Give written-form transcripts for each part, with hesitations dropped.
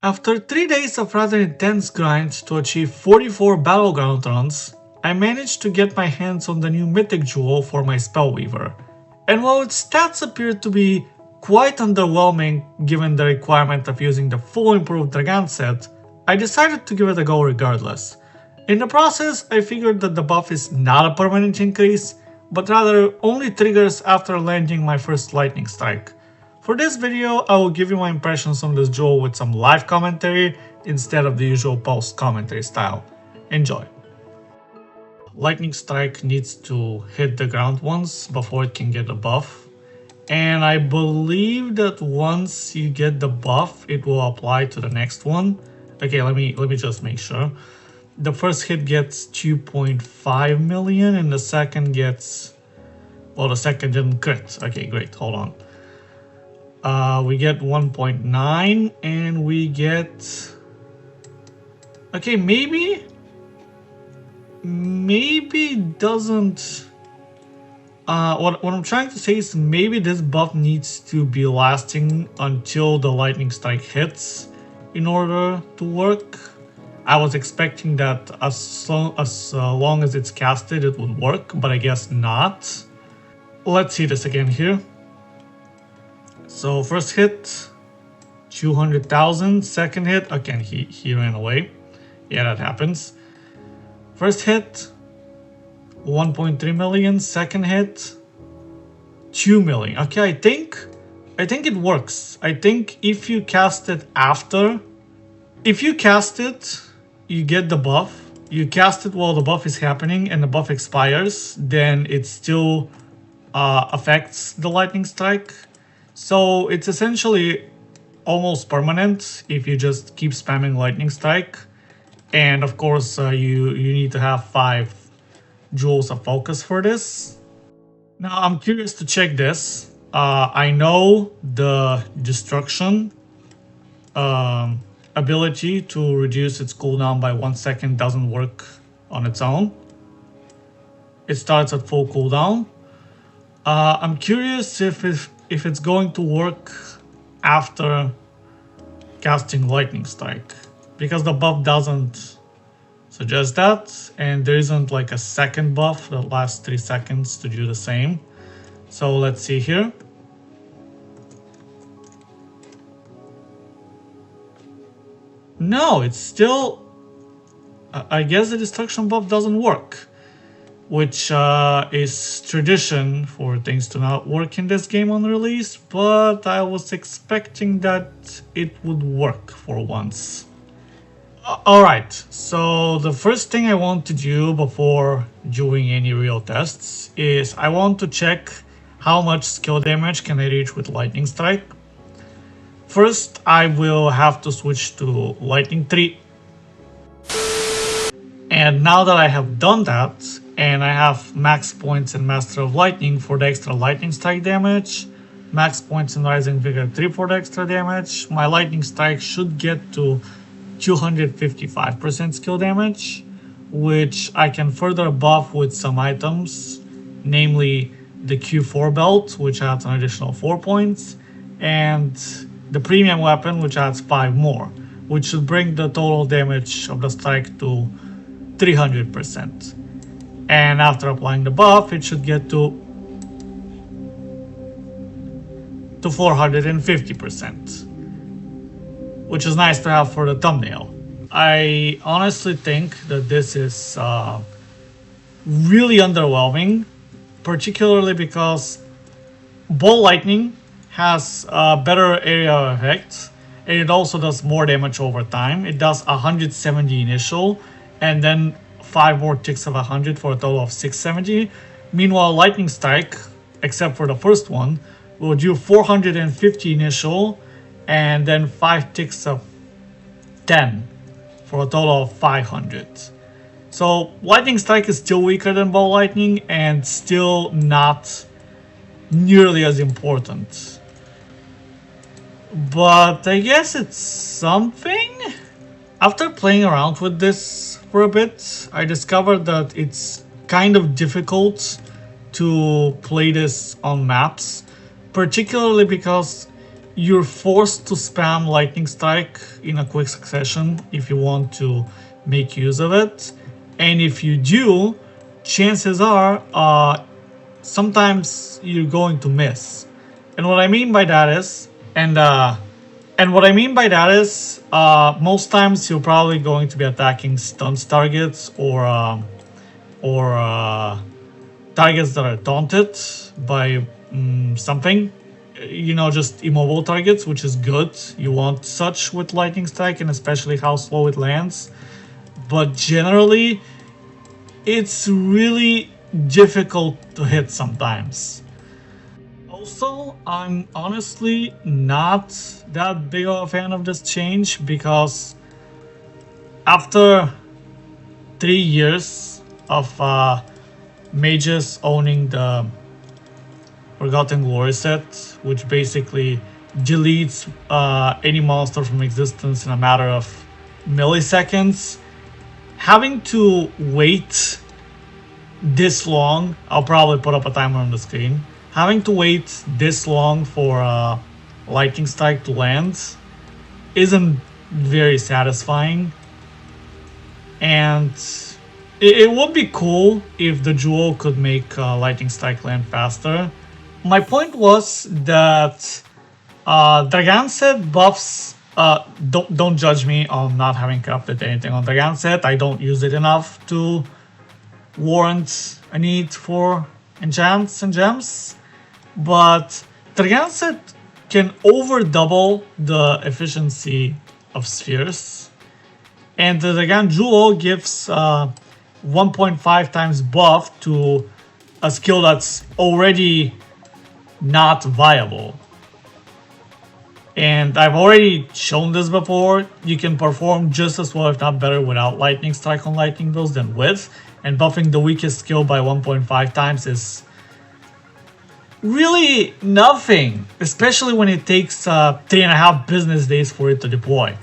After 3 days of rather intense grind to achieve 44 battleground runs, I managed to get my hands on the new mythic jewel for my Spellweaver. And while its stats appeared to be quite underwhelming given the requirement of using the full improved Dragon set, I decided to give it a go regardless. In the process, I figured that the buff is not a permanent increase, but rather only triggers after landing my first lightning strike. For this video, I will give you my impressions on this jewel with some live commentary instead of the usual post commentary style. Enjoy! Lightning strike needs to hit the ground once before it can get a buff. And I believe that once you get the buff, it will apply to the next one. Okay, let me just make sure. The first hit gets 2.5 million and the second gets... well, the second didn't crit. Okay, great, hold on. We get 1.9 and we get... okay, maybe it doesn't... what I'm trying to say is maybe this buff needs to be lasting until the lightning strike hits in order to work. I was expecting that as long as it's casted it would work, but I guess not. Let's see this again here. So first hit, 200,000. Second hit, again he ran away. Yeah, that happens. First hit, 1.3 million. Second hit, 2 million. Okay, I think it works. I think if you cast it after, if you cast it, you get the buff. You cast it while the buff is happening and the buff expires, then it still affects the lightning strike. So it's essentially almost permanent if you just keep spamming lightning strike. And of course you need to have 5 jewels of focus for this. Now I'm curious to check this. I know the destruction ability to reduce its cooldown by 1 second doesn't work on its own. It starts at full cooldown. I'm curious if it's going to work after casting lightning strike, because the buff doesn't suggest that, and there isn't like a second buff that lasts 3 seconds to do the same. So let's see here. No, it's still... I guess the destruction buff doesn't work, which is tradition for things to not work in this game on release, but I was expecting that it would work for once. Alright, so the first thing I want to do before doing any real tests is I want to check how much skill damage can I reach with Lightning Strike. First, I will have to switch to Lightning 3. And now that I have done that, and I have max points in Master of Lightning for the extra Lightning Strike damage, max points in Rising Vigor 3 for the extra damage, my Lightning Strike should get to 255% skill damage, which I can further buff with some items, namely the Q4 belt, which adds an additional 4 points, and the premium weapon, which adds 5 more, which should bring the total damage of the strike to 300%. And after applying the buff, it should get to 450%, which is nice to have for the thumbnail. I honestly think that this is really underwhelming, particularly because Ball Lightning has a better area effect, and it also does more damage over time. It does 170 initial, and then 5 more ticks of 100 for a total of 670. Meanwhile, Lightning Strike, except for the first one, will do 450 initial, and then 5 ticks of 10 for a total of 500. So Lightning Strike is still weaker than Ball Lightning and still not nearly as important. But I guess it's something? After playing around with this for a bit, I discovered that it's kind of difficult to play this on maps, particularly because you're forced to spam Lightning Strike in a quick succession if you want to make use of it. And if you do, chances are sometimes you're going to miss. And what I mean by that is, most times you're probably going to be attacking stuns targets or targets that are taunted by something. Just immobile targets, which is good. You want such with Lightning Strike, and especially how slow it lands. But generally, it's really difficult to hit sometimes. Also, I'm honestly not that big of a fan of this change because after 3 years of mages owning the Forgotten Glory set, which basically deletes any monster from existence in a matter of milliseconds, having to wait this long, I'll probably put up a timer on the screen, having to wait this long for Lightning Strike to land isn't very satisfying. And it would be cool if the Jewel could make Lightning Strike land faster. My point was that Drakensang buffs. Don't judge me on not having crafted anything on Drakensang. I don't use it enough to warrant a need for enchants and gems. But Drakensang can over double the efficiency of spheres. And the Dragan Jewel gives 1.5 times buff to a skill that's already not viable. And I've already shown this before. You can perform just as well, if not better, without Lightning Strike on Lightning builds than with. And buffing the weakest skill by 1.5 times is really nothing, especially when it takes 3.5 business days for it to deploy.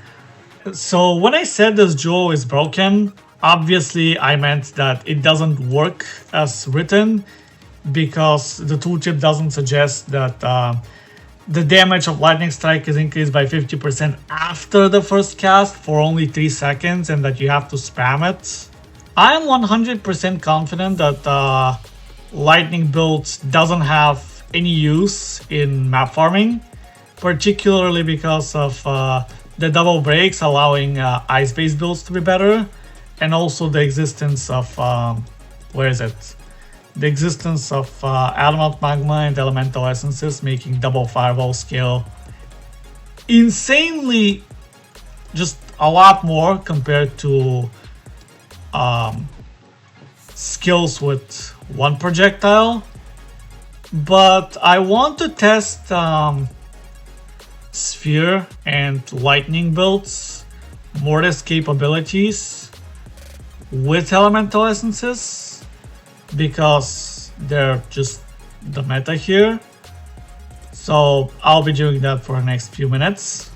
So when I said this jewel is broken, obviously I meant that it doesn't work as written, because the tooltip doesn't suggest that the damage of Lightning Strike is increased by 50% after the first cast for only 3 seconds, and that you have to spam it. I am 100% confident that Lightning builds doesn't have any use in map farming, particularly because of the double breaks allowing ice-based builds to be better, and also the existence of the existence of Adamant Magma and Elemental Essences, making double Fireball scale insanely, just a lot more compared to skills with one projectile. But I want to test Sphere and Lightning builds, Mortis capabilities with Elemental Essences, because they're just the meta here. So I'll be doing that for the next few minutes.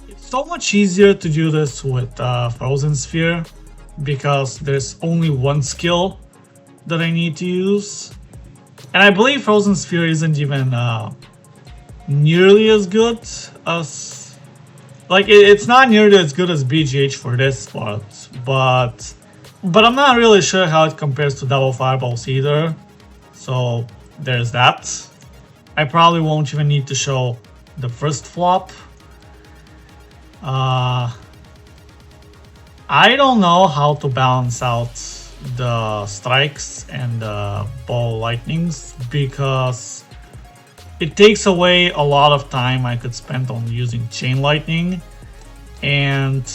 It's so much easier to do this with Frozen Sphere, because there's only one skill that I need to use. And I believe Frozen Sphere isn't even nearly as good as... it's not nearly as good as BGH for this part, but I'm not really sure how it compares to Double Fireballs either. So there's that. I probably won't even need to show the first flop. I don't know how to balance out the strikes and the ball lightnings, because it takes away a lot of time I could spend on using chain lightning, and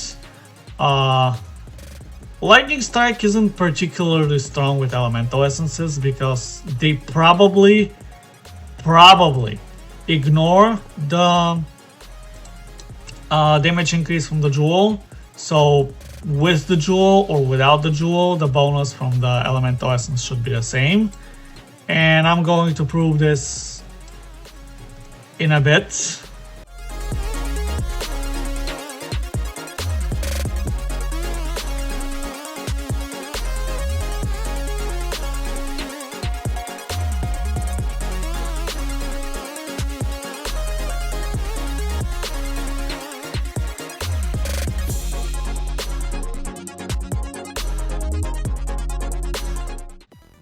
lightning strike isn't particularly strong with elemental essences, because they probably ignore the damage increase from the jewel. So with the jewel or without the jewel, the bonus from the elemental essence should be the same. And I'm going to prove this in a bit.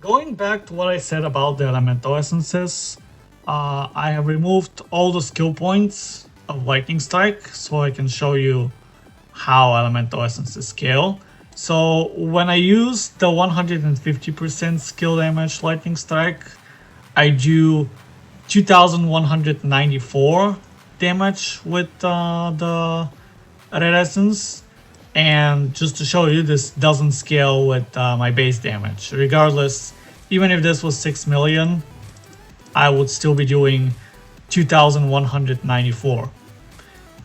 Going back to what I said about the elemental essences, I have removed all the skill points of Lightning Strike so I can show you how elemental essences scale. So when I use the 150% skill damage Lightning Strike, I do 2194 damage with the red essence. And just to show you, this doesn't scale with my base damage. Regardless, even if this was 6 million, I would still be doing 2194.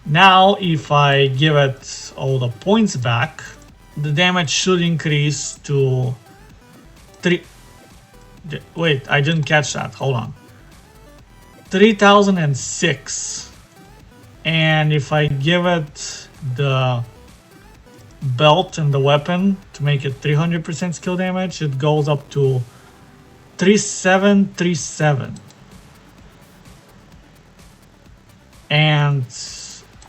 Now, if I give it all the points back, the damage should increase to 3. Wait, I didn't catch that. Hold on. 3006. And if I give it the belt and the weapon to make it 300% skill damage, it goes up to 3737. And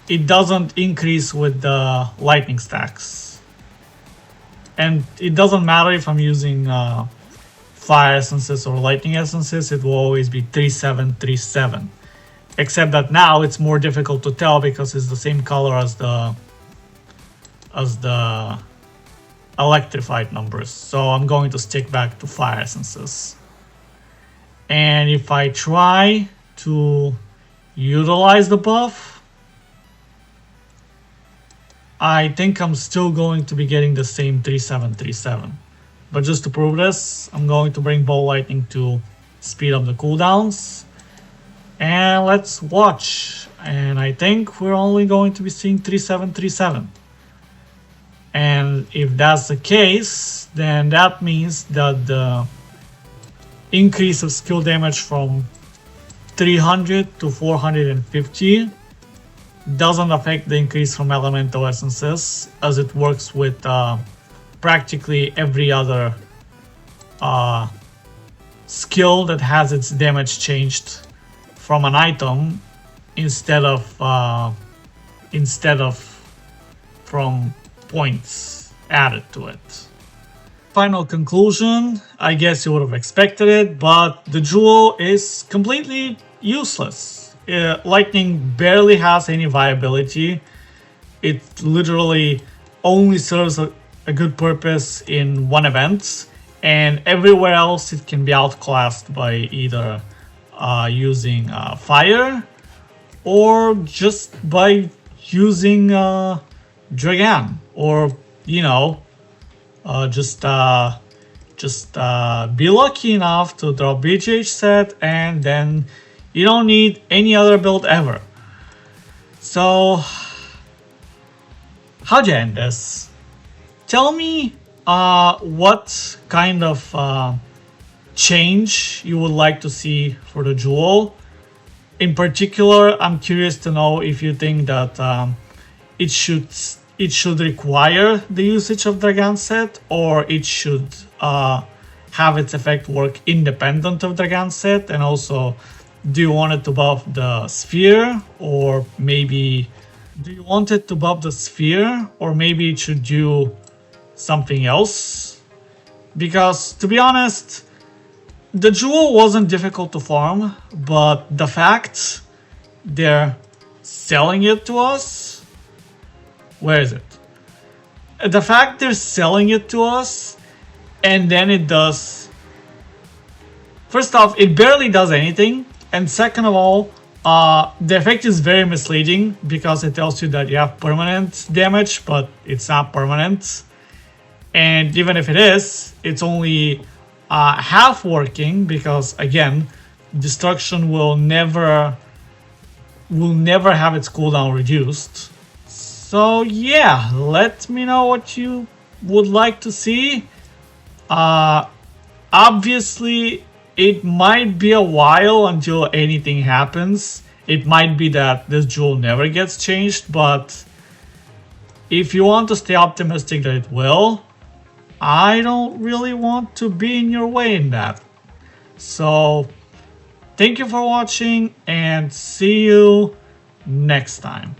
it doesn't increase with the lightning stacks. And it doesn't matter if I'm using fire essences or lightning essences, it will always be 3737. Except that now it's more difficult to tell because it's the same color as the electrified numbers. So I'm going to stick back to fire essences. And if I try to utilize the buff, I think I'm still going to be getting the same 3737. But just to prove this, I'm going to bring Bolt Lightning to speed up the cooldowns. And let's watch. And I think we're only going to be seeing 3737. And if that's the case, then that means that the increase of skill damage from 300 to 450 doesn't affect the increase from elemental essences, as it works with practically every other skill that has its damage changed from an item instead of from points added to it. Final conclusion, I guess you would have expected it, but the jewel is completely useless. Lightning barely has any viability. It literally only serves a good purpose in one event, and everywhere else it can be outclassed by either using fire or just by using Dragon, or just be lucky enough to drop BGH set, and then you don't need any other build ever. So how'd you end this? Tell me what kind of change you would like to see for the jewel. In particular, I'm curious to know if you think that it should require the usage of Dragon set, or it should have its effect work independent of Dragon set. And also, do you want it to buff the sphere, or maybe it should do something else? Because to be honest, the jewel wasn't difficult to farm, but the fact they're selling it to us, where is it? The fact they're selling it to us, and then it does, first off, it barely does anything, and second of all, the effect is very misleading because it tells you that you have permanent damage, but it's not permanent. And even if it is, it's only half working, because again, destruction will never have its cooldown reduced. So yeah, let me know what you would like to see. Obviously, it might be a while until anything happens. It might be that this jewel never gets changed, but if you want to stay optimistic that it will, I don't really want to be in your way in that. So thank you for watching, and see you next time.